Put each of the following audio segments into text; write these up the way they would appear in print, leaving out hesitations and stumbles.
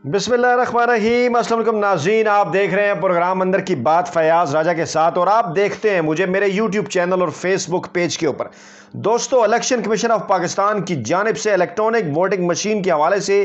बिस्मिल्लाहिर्रहमानिर्रहीम। अस्सलाम वालेकुम नाज़रीन, आप देख रहे हैं प्रोग्राम अंदर की बात फयाज़ राजा के साथ और आप देखते हैं मुझे मेरे यूट्यूब चैनल और फेसबुक पेज के ऊपर। दोस्तों, इलेक्शन कमीशन ऑफ पाकिस्तान की जानिब से इलेक्ट्रॉनिक वोटिंग मशीन के हवाले से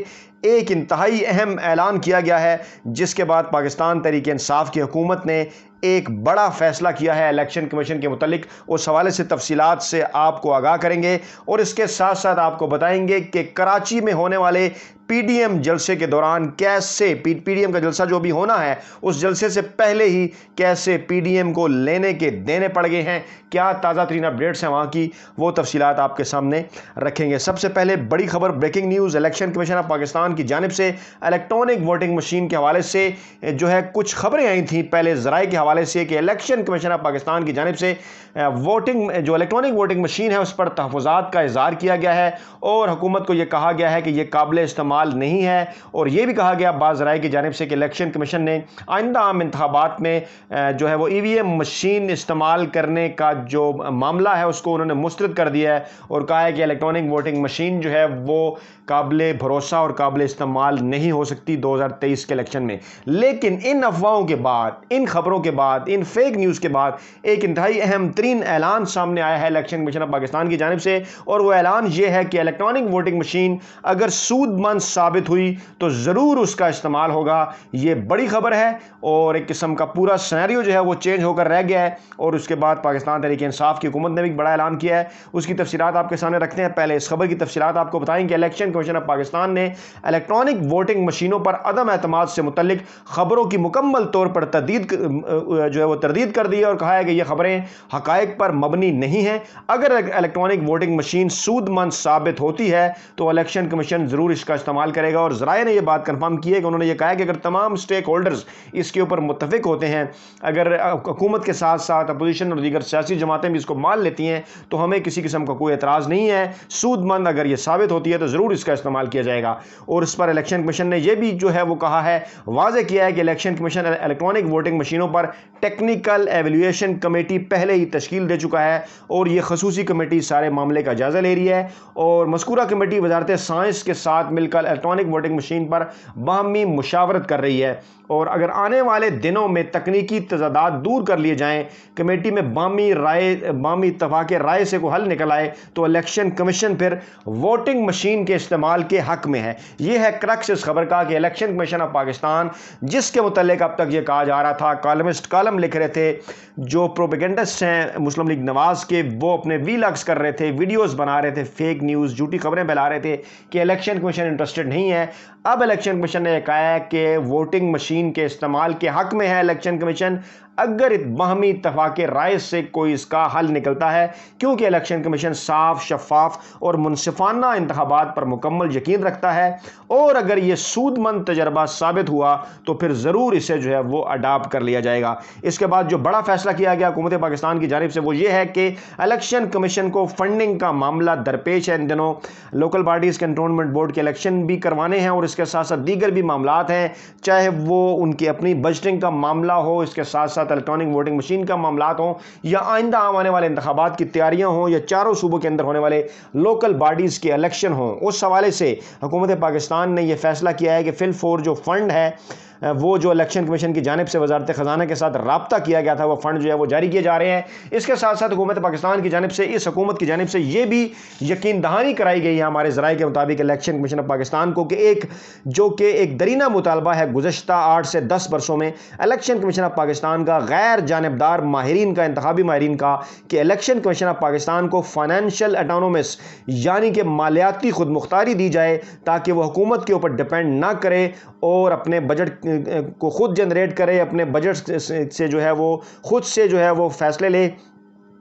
एक इंतहाई अहम ऐलान किया गया है, जिसके बाद पाकिस्तान तहरीक इंसाफ की हुकूमत ने एक बड़ा फैसला किया है इलेक्शन कमीशन के मुतालिक। उस हवाले से तफसीलात से आपको आगाह करेंगे और इसके साथ साथ आपको बताएंगे कि कराची में होने वाले पीडीएम जलसे के दौरान कैसे पीडीएम का जलसा जो भी होना है उस जलसे से पहले ही कैसे पीडीएम को लेने के देने पड़ गए हैं, क्या ताज़ा तरीन अपडेट्स हैं वहाँ की, वो तफसीलात आपके सामने रखेंगे। सबसे पहले बड़ी खबर, breaking news. Election commission of Pakistan की जानिब से इलेक्ट्रॉनिक वोटिंग मशीन के हवाले से जो है कुछ खबरें आई थी पहले ज़राए के हवाले से कि इलेक्शन कमीशन ऑफ पाकिस्तान की जानिब से वोटिंग जो इलेक्ट्रॉनिक वोटिंग मशीन है उस पर तहफ़्फ़ुज़ात का इज़हार किया गया है और हुकूमत को यह कहा गया है कि यह काबिल इस्तेमाल नहीं है। और यह भी कहा गया बाज़ राय की जानिब से कि इलेक्शन कमीशन ने आइंदा आम इंतखाबात में जो है वो ईवीएम मशीन इस्तेमाल करने का जो मामला है उसको उन्होंने मुस्तरद कर दिया है और कहा है कि इलेक्ट्रॉनिक वोटिंग मशीन जो है वो काबिल भरोसा और काबिल इस्तेमाल नहीं हो सकती 2023 के इलेक्शन में। लेकिन इन अफवाहों के बाद, इन खबरों के बाद, इन फेक न्यूज़ के बाद एक इंतहाई अहम तरीन ऐलान सामने आया है इलेक्शन कमीशन ऑफ पाकिस्तान की जानिब से और वो ऐलान ये है कि इलेक्ट्रॉनिक वोटिंग मशीन अगर सूदमंद साबित हुई तो ज़रूर उसका इस्तेमाल होगा। ये बड़ी खबर है और एक किस्म का पूरा सिनेरियो जो है वो चेंज होकर रह गया है और उसके बाद पाकिस्तान तहरीक इंसाफ की हुकूमत ने भी बड़ा ऐलान किया है। उसकी तफसीलात आपके सामने रखते हैं। पहले इस खबर की तफसीलात आपको बताएं कि इलेक्शन कमीशन ऑफ पाकिस्तान ने इलेक्ट्रॉनिक वोटिंग मशीनों पर अदम एतमाद से मुतल्लिक खबरों की मुकम्मल तौर पर जो है वो तरदीद कर दी है और कहा है कि ये खबरें हकायक पर मबनी नहीं हैं। अगर इलेक्ट्रॉनिक वोटिंग मशीन सूदमंद साबित होती है तो इलेक्शन कमीशन ज़रूर इसका इस्तेमाल करेगा। और ज़राए ने यह बात कन्फर्म की है कि उन्होंने ये कहा है कि अगर तमाम स्टेक होल्डर्स इसके ऊपर मुत्तफिक होते हैं, अगर हुकूमत के साथ साथ अपोजिशन और दीगर सियासी जमातें भी इसको मान लेती हैं तो हमें किसी किस्म का कोई एतराज़ नहीं है। सूदमंद अगर ये साबित होती है तो ज़रूर इसका इस्तेमाल किया जाएगा। और इस पर इलेक्शन कमीशन ने यह भी जो है वो कहा है, वाज़ेह किया है कि इलेक्शन कमीशन इलेक्ट्रॉनिक वोटिंग मशीनों पर टेक्निकल एवेल्यूएशन कमेटी पहले ही तश्कील दे चुका है और ये खसूसी कमेटी सारे मामले का जायज़ा ले रही है और मज़कूरा कमेटी वजारत साइंस के साथ मिलकर इलेक्ट्रॉनिक वोटिंग मशीन पर बाहमी मुशावरत कर रही है। और अगर आने वाले दिनों में तकनीकी तजादात दूर कर लिए जाएं, कमेटी में बामी इत्तफाक राय से कोई हल निकल आए तो इलेक्शन कमीशन फिर वोटिंग मशीन के इस्तेमाल के हक में है। यह है क्रक्स इस खबर का कि इलेक्शन कमीशन ऑफ पाकिस्तान, जिसके मुतल्लिक अब तक ये कहा जा रहा था, कॉलमिस्ट कॉलम लिख रहे थे, जो प्रोपेगेंडिस्ट हैं मुस्लिम लीग नवाज़ के, वो अपने वीलॉग्स कर रहे थे, वीडियोज़ बना रहे थे, फेक न्यूज़ झूठी खबरें फैला रहे थे कि इलेक्शन कमीशन इंटरेस्टेड नहीं है। अब इलेक्शन कमीशन ने कहा है कि वोटिंग मशीन के इस्तेमाल के हक में है इलेक्शन कमीशन अगर बाहमी इत्तफाक राय से कोई इसका हल निकलता है, क्योंकि इलेक्शन कमीशन साफ, शफाफ और मुनसिफाना इंतखाबात पर मुकम्मल यकीन रखता है और अगर ये सूदमंद तजर्बा साबित हुआ तो फिर ज़रूर इसे जो है वो अडाप्ट कर लिया जाएगा। इसके बाद जो बड़ा फैसला किया गया हुकूमत पाकिस्तान की जानिब से वो ये है कि इलेक्शन कमीशन को फंडिंग का मामला दरपेश है। इन दिनों लोकल बॉडीज़ कैंटोनमेंट बोर्ड के इलेक्शन भी करवाने हैं और इसके साथ साथ दीगर भी मामलात हैं, चाहे वो उनकी अपनी बजटिंग का मामला हो, इसके साथ साथ इलेक्ट्रॉनिक वोटिंग मशीन का मामलात हो, या आइंदा आने वाले इंतखाबात की तैयारियां हों, या चारों सूबों के अंदर होने वाले लोकल बॉडीज़ के इलेक्शन हों। उस हवाले से हुकूमत पाकिस्तान ने यह फैसला किया है कि फिल फोर जो फंड है वो जो इलेक्शन कमीशन की जानिब से वजारत ख़जाना के साथ राब्ता किया गया था, वो फंड जो है वो जारी किए जा रहे हैं। इसके साथ साथ हुकूमत पाकिस्तान की जानिब से, इस हुकूमत की जानिब से ये भी यकीन दहानी कराई गई है हमारे ज़राए के मुताबिक इलेक्शन कमीशन ऑफ पाकिस्तान को कि एक दरीना मुतालबा है गुज़श्ता 8 से 10 बरसों में इलेक्शन कमीशन ऑफ पाकिस्तान का, गैर जानिबदार माहिरीन का, इंतखाबी माहिरीन का, कि इलेक्शन कमीशन ऑफ पाकिस्तान को फाइनेंशियल ऑटोनोमस यानी कि मालियाती खुद मुख्तारी दी जाए ताकि वह हुकूमत के ऊपर डिपेंड ना करे और अपने बजट को खुद जनरेट करे, अपने बजट से जो है वो खुद से जो है वो फैसले ले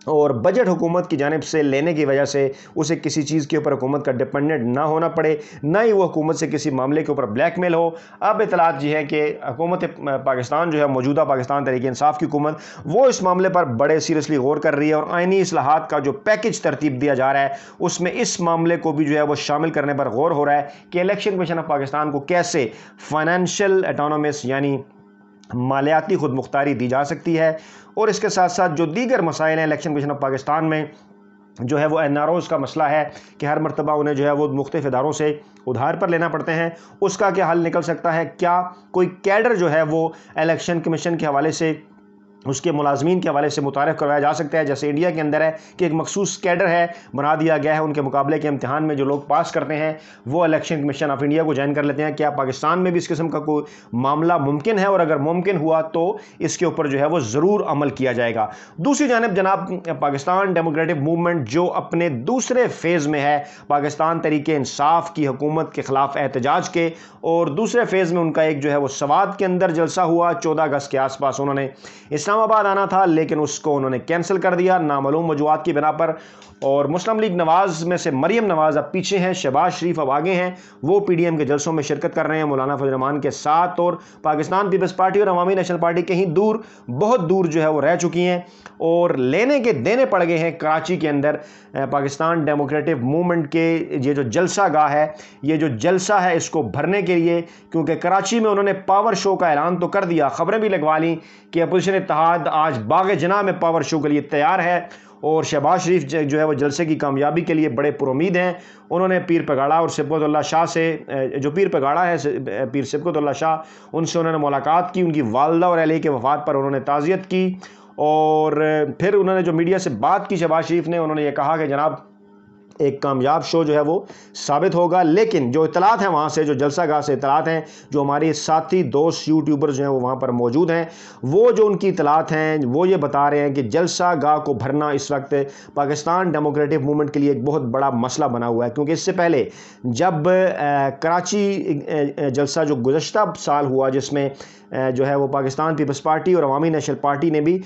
और बजट हुकूमत की जानिब से लेने की वजह से उसे किसी चीज़ के ऊपर हुकूमत का डिपेंडेंट ना होना पड़े, ना ही वो हुकूमत से किसी मामले के ऊपर ब्लैकमेल हो। अब इतलात ये है कि हुकूमत पाकिस्तान जो है, मौजूदा पाकिस्तान तहरीक इंसाफ की हुकूमत, वो इस मामले पर बड़े सीरियसली गौर कर रही है और आइनी इस्लाहात का जो पैकेज तरतीब दिया जा रहा है उसमें इस मामले को भी जो है वो शामिल करने पर गौर हो रहा है कि इलेक्शन कमीशन ऑफ पाकिस्तान को कैसे फाइनेंशियल ऑटोनोमस यानी मालियाती खुद मुख्तारी दी जा सकती है। और इसके साथ साथ जो दीगर मसाइल हैं इलेक्शन कमीशन ऑफ पाकिस्तान में, جو ہے وہ NROs کا مسئلہ ہے کہ ہر مرتبہ انہیں جو ہے وہ مختلف اداروں سے ادھار پر لینا پڑتے ہیں، اس کا کیا حل نکل سکتا ہے؟ کیا کوئی کیڈر جو ہے وہ الیکشن کمیشن کے حوالے سے اس کے ملازمین کے حوالے سے متعارف کروایا جا سکتا ہے، جیسے انڈیا کے اندر ہے کہ ایک مخصوص کیڈر ہے بنا دیا گیا ہے، ان کے مقابلے کے امتحان میں جو لوگ پاس کرتے ہیں وہ الیکشن کمیشن آف انڈیا کو جوائن کر لیتے ہیں؟ کیا پاکستان میں بھی اس قسم کا کوئی معاملہ ممکن ہے؟ اور اگر ممکن ہوا تو اس کے اوپر جو ہے وہ ضرور عمل کیا جائے گا۔ دوسری جانب جناب پاکستان ڈیموکریٹک موومنٹ جو اپنے دوسرے فیز میں ہے، پاکستان تحریک انصاف کی حکومت کے خلاف احتجاج کے، اور دوسرے فیز میں ان کا ایک جو ہے وہ سوات کے اندر جلسہ ہوا 14 اگست کے آس پاس، انہوں نے اسلام آباد آنا تھا لیکن اس کو انہوں نے کینسل کر دیا نامعلوم وجوہات کی بنا پر، اور مسلم لیگ نواز میں سے مریم نواز اب پیچھے ہیں، شہباز شریف اب آگے ہیں، وہ PDM کے جلسوں میں شرکت کر رہے ہیں مولانا فضل الرحمان کے ساتھ، اور پاکستان پیپلز پارٹی اور عوامی نیشنل پارٹی کہیں دور، بہت دور جو ہے وہ رہ چکی ہیں اور لینے کے دینے پڑ گئے ہیں کراچی کے اندر پاکستان ڈیموکریٹک موومنٹ کے یہ جو جلسہ گاہ ہے، یہ جو جلسہ ہے اس کو بھرنے کے لیے، کیونکہ کراچی میں انہوں نے پاور شو کا اعلان تو کر دیا، خبریں بھی لگوا لیں کہ اپوزیشن اتحاد آج باغ جناح میں پاور شو کے لیے تیار ہے، اور شہباز شریف جو ہے وہ جلسے کی کامیابی کے لیے بڑے پر امید ہیں۔ انہوں نے پیر پگاڑا اور سبکت اللہ شاہ سے، جو پیر پگاڑا ہے پیر سبکت اللہ شاہ، ان سے انہوں نے ملاقات کی، ان کی والدہ اور اہلیہ کے وفات پر انہوں نے تعزیت کی، اور پھر انہوں نے جو میڈیا سے بات کی شہباز شریف نے، انہوں نے یہ کہا کہ جناب ایک کامیاب شو جو ہے وہ ثابت ہوگا، لیکن جو اطلاعات ہیں وہاں سے، جو جلسہ گاہ سے اطلاعات ہیں، جو ہماری ساتھی دوست یوٹیوبرز جو ہیں وہ وہاں پر موجود ہیں، وہ جو ان کی اطلاعات ہیں وہ یہ بتا رہے ہیں کہ جلسہ گاہ کو بھرنا اس وقت پاکستان ڈیموکریٹک موومنٹ کے لیے ایک بہت بڑا مسئلہ بنا ہوا ہے، کیونکہ اس سے پہلے جب کراچی جلسہ جو گزشتہ سال ہوا، جس میں جو ہے وہ پاکستان پیپلز پارٹی اور عوامی نیشنل پارٹی نے بھی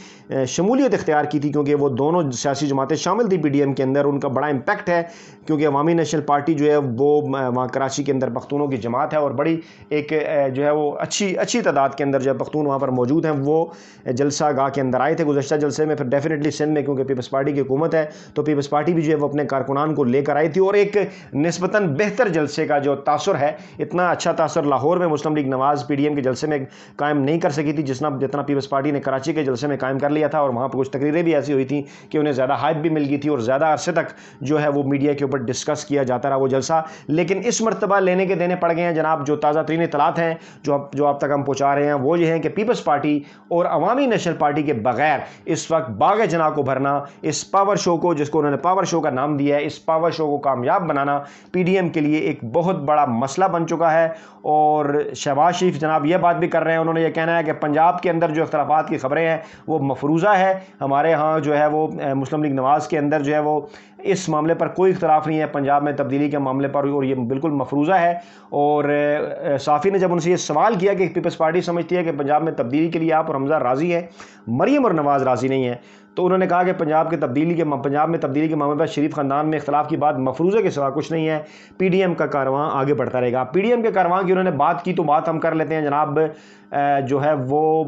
شمولیت اختیار کی تھی، کیونکہ وہ دونوں سیاسی جماعتیں شامل تھی PDM کے اندر، ان کا بڑا امپیکٹ ہے، کیونکہ عوامی نیشنل پارٹی جو ہے وہ وہاں کراچی کے اندر پختونوں کی جماعت ہے، اور بڑی ایک جو ہے وہ اچھی تعداد کے اندر جو ہے پختون وہاں پر موجود ہیں، وہ جلسہ گاہ کے اندر آئے تھے گزشتہ جلسے میں۔ پھر ڈیفینیٹلی سندھ میں کیونکہ پیپلز پارٹی کی حکومت ہے تو پیپلز پارٹی بھی جو ہے وہ اپنے کارکنان کو لے کر آئی تھی، اور ایک نسبتاً بہتر جلسے کا جو تاثر ہے، اتنا اچھا تاثر لاہور میں مسلم لیگ نواز PDM کے جلسے میں قائم نہیں کر سکی تھی جتنا پیپلز پارٹی نے کراچی کے جلسے میں قائم کر لیا تھا، اور وہاں پہ کچھ تقریریں بھی ایسی ہوئی تھیں کہ انہیں زیادہ ہائپ بھی مل گئی تھی اور زیادہ عرصے تک جو ہے وہ میڈیا کے اوپر ڈسکس کیا جاتا رہا وہ جلسہ۔ لیکن اس مرتبہ لینے کے دینے پڑ گئے ہیں جناب۔ جو تازہ ترین اطلاعات ہیں جو آپ تک ہم پہنچا رہے ہیں وہ یہ ہیں کہ پیپلز پارٹی اور عوامی نیشنل پارٹی کے بغیر اس وقت باغ جناح کو بھرنا، اس پاور شو کو، جس کو انہوں نے پاور شو کا نام دیا ہے، اس پاور شو کو کامیاب بنانا PDM کے لیے ایک بہت بڑا مسئلہ بن چکا ہے۔ اور شہباز شریف جناب یہ بات بھی کر رہے ہیں، انہوں نے یہ کہنا ہے کہ پنجاب کے اندر جو اختلافات کی خبریں ہیں وہ مفروضہ ہے، ہمارے ہاں جو ہے وہ مسلم لیگ نواز کے اندر جو ہے وہ اس معاملے پر کوئی اختلاف نہیں ہے پنجاب میں تبدیلی کے معاملے پر، اور یہ بالکل مفروضہ ہے۔ اور صافی نے جب ان سے یہ سوال کیا کہ پیپلز پارٹی سمجھتی ہے کہ پنجاب میں تبدیلی کے لیے آپ اور حمزہ راضی ہیں، مریم اور نواز راضی نہیں ہیں، تو انہوں نے کہا کہ پنجاب میں تبدیلی کے معاملے پر شریف خاندان میں اختلاف کی بات مفروضے کے سوا کچھ نہیں ہے، PDM کا کارواں آگے بڑھتا رہے گا۔ PDM کے کارواں کی انہوں نے بات کی تو بات ہم کر لیتے ہیں جناب۔ جو ہے وہ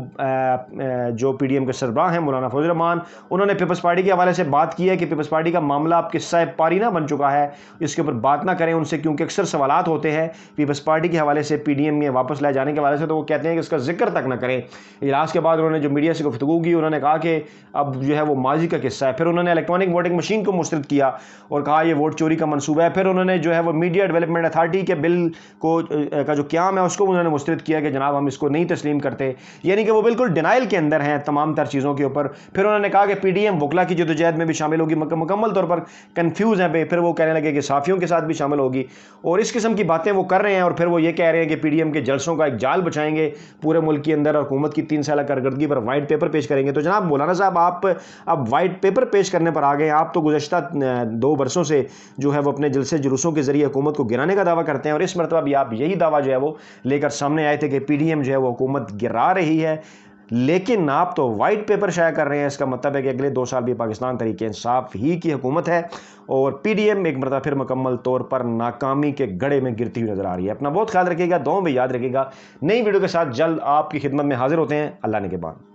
جو PDM کے سربراہ ہیں مولانا فضل الرحمان، انہوں نے پیپلز پارٹی کے حوالے سے بات کی ہے کہ پیپلز پارٹی کا معاملہ اب قصہ پاری نہ بن چکا ہے، اس کے اوپر بات نہ کریں ان سے، کیونکہ اکثر سوالات ہوتے ہیں پیپلز پارٹی کے حوالے سے PDM میں واپس لائے جانے کے حوالے سے، تو وہ کہتے ہیں کہ اس کا ذکر تک نہ کریں۔ اجلاس کے بعد انہوں نے جو میڈیا سے گفتگو کی، انہوں نے کہا کہ اب جو ہے وہ ماضی کا قصہ ہے۔ پھر انہوں نے الیکٹرانک ووٹنگ مشین کو مسترد کیا اور کہا یہ ووٹ چوری کا منصوبہ ہے۔ پھر انہوں نے جو ہے وہ میڈیا ڈیولپمنٹ اتھارٹی کے بل کا جو قیام ہے اس کو انہوں نے مسترد کیا کہ جناب ہم اس کو نہیں تسلیم کرتے، یعنی کہ وہ بالکل ڈینائل کے اندر ہیں تمام تر چیزوں کے اوپر۔ پھر انہوں نے کہا کہ PDM وکلا کی جدوجہد میں بھی شامل ہوگی، مکمل طور پر کنفیوز ہیں۔ پھر وہ کہنے لگے کہ صحافیوں کے ساتھ بھی شامل ہوگی، اور اس قسم کی باتیں وہ کر رہے ہیں۔ اور پھر وہ یہ کہہ رہے ہیں کہ PDM کے جلسوں کا ایک جال بچائیں گے پورے ملک کے اندر، حکومت کی 3 سالہ کارکردگی پر وائٹ پیپر پیش کریں گے۔ تو جناب مولانا صاحب آپ اب وائٹ پیپر پیش کرنے پر آ گئے ہیں۔ آپ تو گزشتہ 2 برسوں سے جو ہے وہ اپنے جلسے جلوسوں کے ذریعے حکومت کو گرانے کا دعویٰ کرتے ہیں، اور اس مرتبہ بھی آپ یہی دعویٰ جو ہے وہ لے کر سامنے آئے تھے کہ PDM جو ہے وہ حکومت گرا رہی ہے، لیکن آپ تو وائٹ پیپر شائع کر رہے ہیں۔ اس کا مطلب ہے کہ اگلے 2 سال بھی پاکستان تحریک انصاف ہی کی حکومت ہے، اور PDM ایک مرتبہ پھر مکمل طور پر ناکامی کے گڑھے میں گرتی ہوئی نظر آ رہی ہے۔ اپنا بہت خیال رکھیے گا، دعاؤں میں یاد رکھیے گا۔ نئی ویڈیو کے ساتھ جلد آپ کی خدمت میں حاضر ہوتے ہیں۔ اللہ نے کے بعد۔